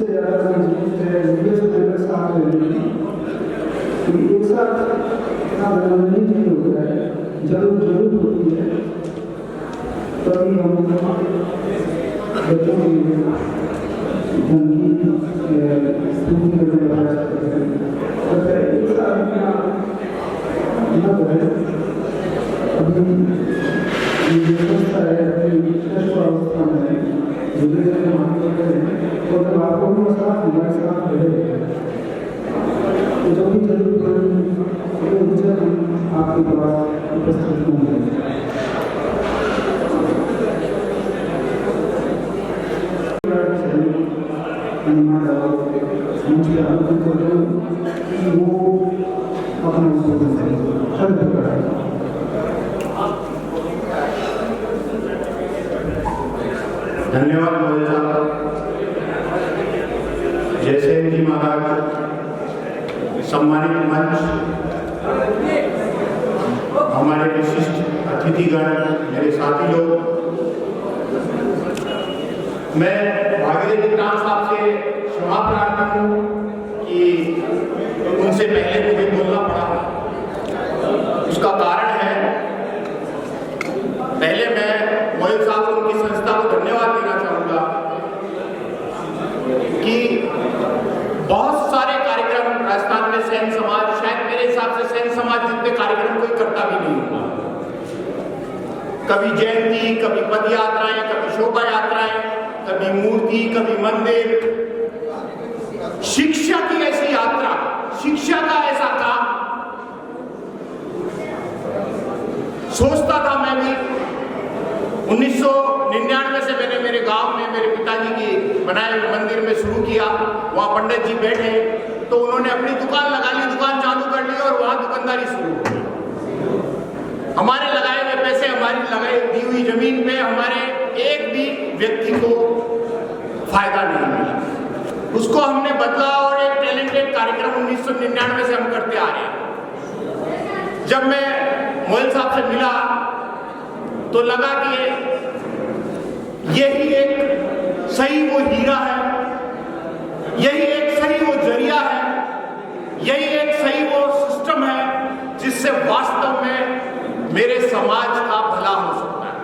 सबसे ज़्यादा मजबूत है विदेश में साथ रहने की। एक साथ इतना मनोरंजन नहीं होता है, जरूर होती है, तभी हम बच्चों की आपके पास उपस्थित होंगे। धन्यवाद मोदी साहब। जैसे जी महाराज, सम्मानित मंच, हमारे विशिष्ट अतिथिगण, मेरे साथी लोग, मैं भागीरथी टिकाम साहब से क्षमा प्रार्थना हूँ कि उनसे पहले मुझे बोलना पड़ा। उसका कारण है, पहले मैं मोहित साहब को, उनकी संस्था को धन्यवाद देना चाहूँगा कि बहुत सारे कार्यक्रम राजस्थान में सैन समाज, शायद मेरे हिसाब से सैन समाज जितने कार्यक्रम कोई करता भी नहीं होगा। कभी जयंती, कभी पद यात्राएं, कभी शोभा यात्राएं, कभी मूर्ति, कभी मंदिर, शिक्षा की ऐसी यात्रा, शिक्षा का ऐसा काम सोचता था मैं भी। 1999 से मैंने मेरे गांव में मेरे पिताजी की बनाए हुए मंदिर में शुरू किया। वहां पंडित जी बैठे तो उन्होंने अपनी दुकान लगा ली, दुकान चालू कर ली और वहां दुकानदारी शुरू हो गई। हमारे लगाए हुए पैसे, हमारी लगाई दी हुई जमीन पे हमारे एक भी व्यक्ति को फायदा नहीं मिला। उसको हमने बदला और एक टैलेंटेड कार्यक्रम 1999 से हम करते आ रहे हैं। जब मैं मोहल साहब से मिला तो लगा कि यही एक सही वो हीरा है, यही एक सही वो जरिया है, यही एक सही वो सिस्टम है जिससे वास्तव में मेरे समाज का भला हो सकता है।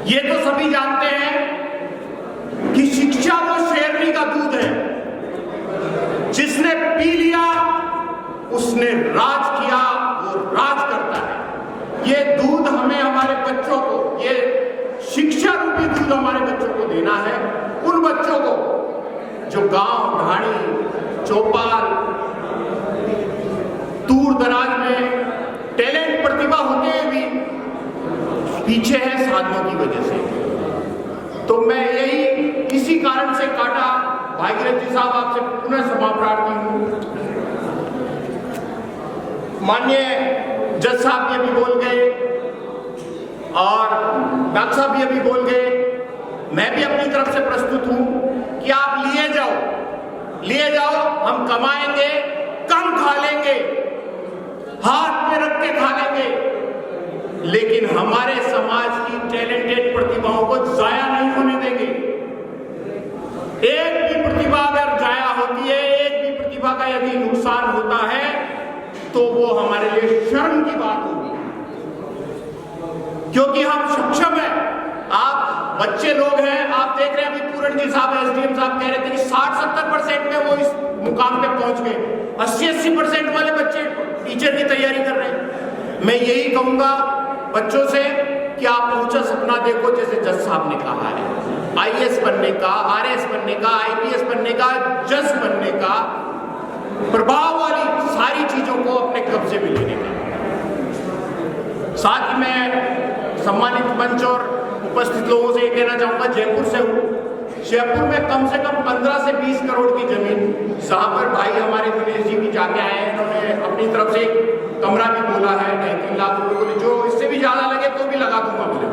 ये तो सभी जानते हैं कि शिक्षा वो शेरनी का दूध है, जिसने पी लिया उसने राज किया, वो राज करता है। ये दूध हमें हमारे बच्चों को, ये शिक्षा रूपी दूध हमारे बच्चों को देना है। उन बच्चों को जो गांव, ढाणी, चौपाल, दूर दराज में टैलेंट, प्रतिभा होते हुए भी पीछे है साधनों की वजह से। तो मैं यही इसी कारण से काटा। भागीरथी साहब, आपसे पुनः क्षमा प्रार्थी हूं। माननीय जज साहब ये भी बोल गए और डॉक्टर साहब ये भी बोल गए। मैं भी अपनी तरफ से प्रस्तुत हूं कि आप लिए जाओ, हम कमाएंगे, कम खा लेंगे, हाथ में रख के खा लेंगे, लेकिन हमारे समाज की टैलेंटेड प्रतिभाओं को जाया नहीं होने देंगे। एक भी प्रतिभा अगर जाया होती है, एक भी प्रतिभा का यदि नुकसान होता है तो वो हमारे लिए शर्म की बात होगी, क्योंकि हम सक्षम हैं। आप बच्चे लोग हैं, आप देख रहे हैं अभी पूरण जी साहब, एसडीएम साहब कह रहे थे कि 60-70% में वो इस मुकाम पे पहुंच गए। 80-80% वाले बच्चे टीचर की तैयारी कर रहे हैं। मैं यही कहूंगा बच्चों से कि आप ऊंचा सपना देखो, जैसे जज साहब ने कहा है, आईएएस बनने का, आरएएस बनने का, आईपीएस बनने का, जज बनने का, प्रभाव वाली सारी चीजों को अपने कब्जे में लेने का। साथ ही मैं सम्मानित मंच और उपस्थित लोगों से ये कहना चाहूंगा, जयपुर से हूँ। जयपुर में कम से कम 15 से 20 करोड़ की जमीन, जहां पर भाई हमारे दिनेश जी भी जाके आए हैं, उन्होंने अपनी तरफ से कमरा भी बोला है 2.5-3 लाख रुपए बोले, जो इससे भी ज्यादा लगे तो भी लगा दूंगा मुझे।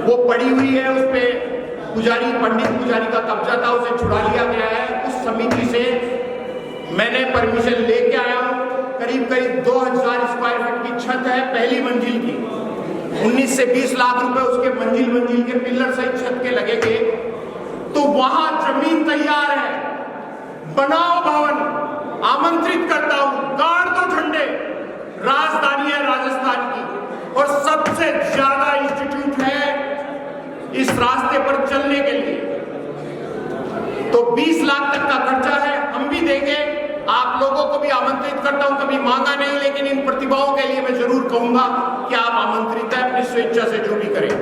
वो पड़ी हुई है, उस पर पंडित पुजारी का कब्जा था, उसे छुड़ा लिया गया है। उस समिति से मैंने परमिशन लेके आया हूँ। करीब 2000 स्क्वायर फीट की छत है, पहली मंजिल की। 19 से 20 लाख रुपए उसके मंजिल के पिलर सहित छत के लगेंगे। तो वहां जमीन तैयार बनाओ भवन, आमंत्रित करता हूं, गाड़ दो झंडे। राजधानी है राजस्थान की और सबसे ज्यादा इंस्टीट्यूट है इस रास्ते पर चलने के लिए। तो 20 लाख तक का खर्चा है, हम भी देंगे। आप लोगों को भी आमंत्रित करता हूं, कभी मांगा नहीं, लेकिन इन प्रतिभाओं के लिए मैं जरूर कहूंगा कि आप आमंत्रित हैं, अपनी स्वेच्छा से जो भी करें।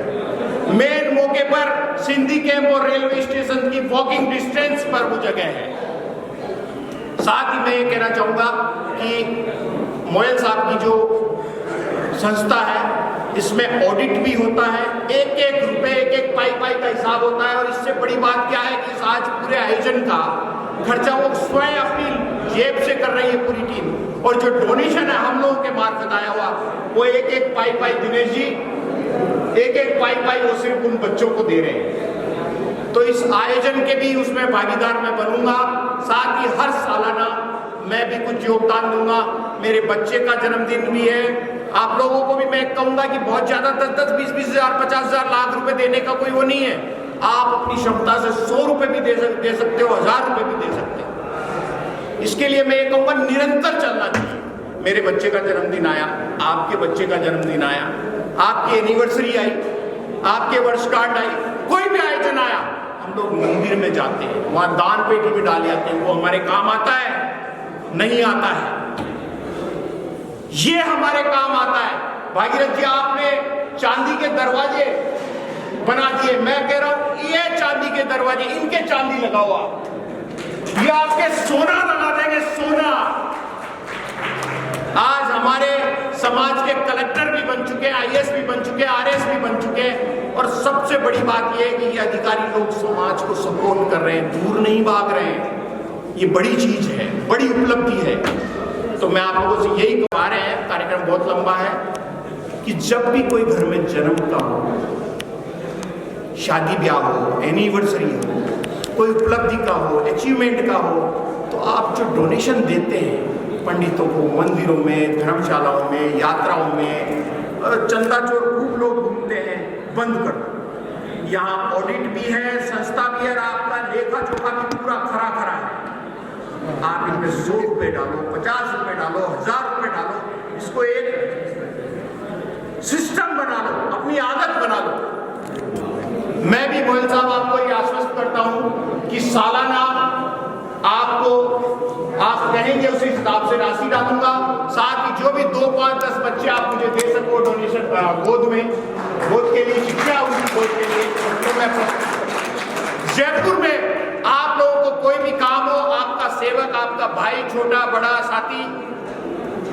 मेन मौके पर सिंधी कैंप और रेलवे स्टेशन की वॉकिंग डिस्टेंस पर वो जगह है। साथ ही मैं ये कहना चाहूंगा कि मोयल साहब की जो संस्था है, इसमें ऑडिट भी होता है, एक एक रुपए, एक एक पाई का हिसाब होता है। और इससे बड़ी बात क्या है कि आज पूरे आयोजन का खर्चा वो स्वयं अपनी जेब से कर रही है पूरी टीम। और जो डोनेशन है हम लोगों के मार्फत आया हुआ, वो एक एक पाई दिनेश जी, एक एक पाई वो सिर्फ उन बच्चों को दे रहे हैं। तो इस आयोजन के भी उसमें भागीदार मैं बनूंगा। साथ ही हर सालाना मैं भी कुछ योगदान दूंगा। मेरे बच्चे का जन्मदिन भी है। आप लोगों को भी मैं कहूंगा कि बहुत ज्यादा 10-10, 20-20 हजार, 50 हजार, लाख रुपए देने का कोई वो नहीं है। आप अपनी क्षमता से 100 रुपए भी दे सकते हो, 1000 रुपए भी दे सकते हो। इसके लिए मैं ये कहूंगा निरंतर चलना चाहिए। मेरे बच्चे का जन्मदिन आया, आपके बच्चे का जन्मदिन आया, आपकी एनिवर्सरी आई, आपके वर्षगांठ आई, कोई भी आयोजन आया, हम लोग मंदिर में जाते हैं, वहां दान पेटी में डाल जाते हैं। वो हमारे काम आता है? नहीं आता है। ये हमारे काम आता है। भागीरथ जी, आपने चांदी के दरवाजे बना दिए। मैं कह रहा हूं ये चांदी के दरवाजे, इनके चांदी लगाओ आप, ये आपके सोना लगा देंगे, सोना। आज हमारे समाज के कलेक्टर भी बन चुके हैं, IAS भी बन चुके हैं, RS भी बन चुके हैं। और सबसे बड़ी बात यह है कि ये अधिकारी लोग समाज को सपोर्ट कर रहे हैं, दूर नहीं भाग रहे हैं। ये बड़ी चीज है, बड़ी उपलब्धि है। तो मैं आप लोगों से यही कह रहे हैं, कार्यक्रम बहुत लंबा है, कि जब भी कोई घर में जन्म का हो, शादी ब्याह हो, एनिवर्सरी हो, कोई उपलब्धि का हो, अचीवमेंट का हो, तो आप जो डोनेशन देते हैं पंडितों को, मंदिरों में, धर्मशालाओं में, यात्राओं में, चंदा चोर खूब लोग घूमते हैं, बंद कर दो। यहाँ ऑडिट भी है, संस्था भी है, आपका लेखा जोखा भी पूरा खरा है। आप इनमें 100 रुपए डालो, 50 रुपए डालो, 1000 रुपए डालो, इसको एक सिस्टम बना लो, अपनी आदत बना लो। मैं भी मोयल साहब आपको ये आश्वस्त करता हूं कि सालाना आपको आप कहेंगे उसी हिसाब से राशि डालूंगा। साथ ही जो भी 2, 5, 10 बच्चे आप मुझे दे सको डोनेशन, गोद के लिए शिक्षा, उनकी गोद के लिए, तो मैं जयपुर में आप लोगों को कोई भी काम हो, आपका सेवक, आपका भाई, छोटा बड़ा साथी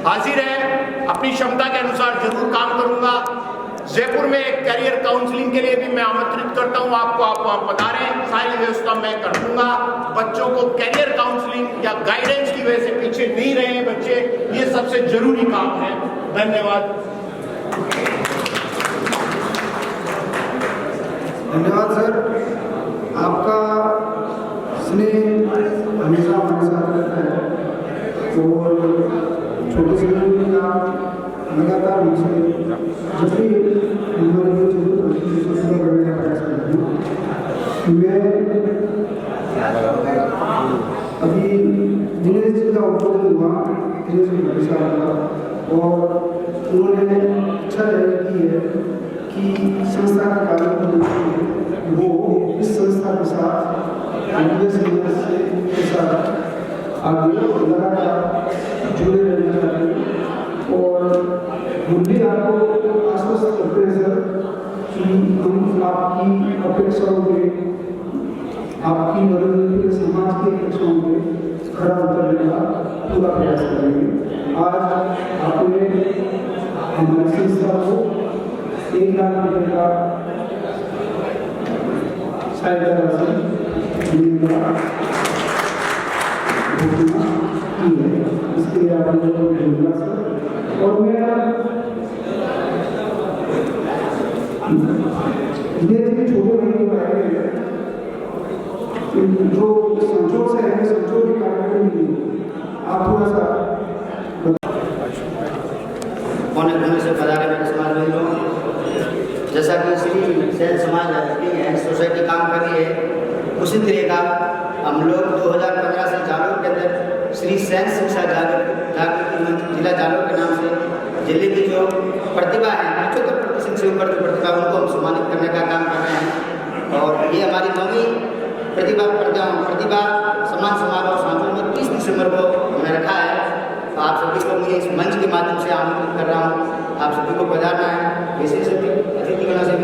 हाजिर है। अपनी क्षमता के अनुसार जरूर काम करूंगा। जयपुर में एक करियर काउंसलिंग के लिए भी मैं आमंत्रित करता हूं आपको, आप वहां पधारें, सारी व्यवस्था मैं कर दूंगा। बच्चों को करियर काउंसलिंग या गाइडेंस की वजह से पीछे नहीं रहे बच्चे, ये सबसे जरूरी काम है। धन्यवाद। धन्यवाद सर, आपका स्नेह हमेशा हमारे साथ रहता है। और छोटे से लगातार मुझसे जब भी हमारे लिए जरूरत होती है उसको करने का प्रयास करती हूँ। मैं अभी दिनेश जी का उद्बोधन हुआ, दिनेश जी हमेशा हुआ, और उन्होंने अच्छा की है कि संस्था का कार्य वो इस संस्था के साथ के साथ आगे लगातार जुड़े रहना चाहिए। और हम भी आपको आश्वस्त करते हैं सर कि हम आपकी अपेक्षाओं पे, आपकी मदद, समाज की अपेक्षाओं पे खरा उतरने का पूरा प्रयास करेंगे। आज आपने हमारी संस्था को 1 लाख रुपये का सहायता राशि इसके लिए आप लोगों को धन्यवाद सर। और मैं धीरे छोटे भाई को जो संचोर से है, संचोर के कार्यक्रम के लिए आप थोड़ा सा कौन से पधारे मेरे समाज में लोग, जैसा कि श्री सैन समाज सोसाइटी काम कर रही है, उसी तरह का हम लोग 2015 से चालू सैन्य शिक्षा जागृति मंच जिला जालोर के नाम से जिले की जो प्रतिभा है 75% से ऊपर जो प्रतिभा उनको हम सम्मानित करने का काम कर रहे हैं। और ये हमारी 9वीं प्रतिभा सम्मान समारोह शांतुल में 30 दिसंबर को हमने रखा है। तो आप सभी को मैं इस मंच के माध्यम से आमंत्रित कर रहा हूँ, आप सभी को पधारना है। विशेष अतिथिगणों से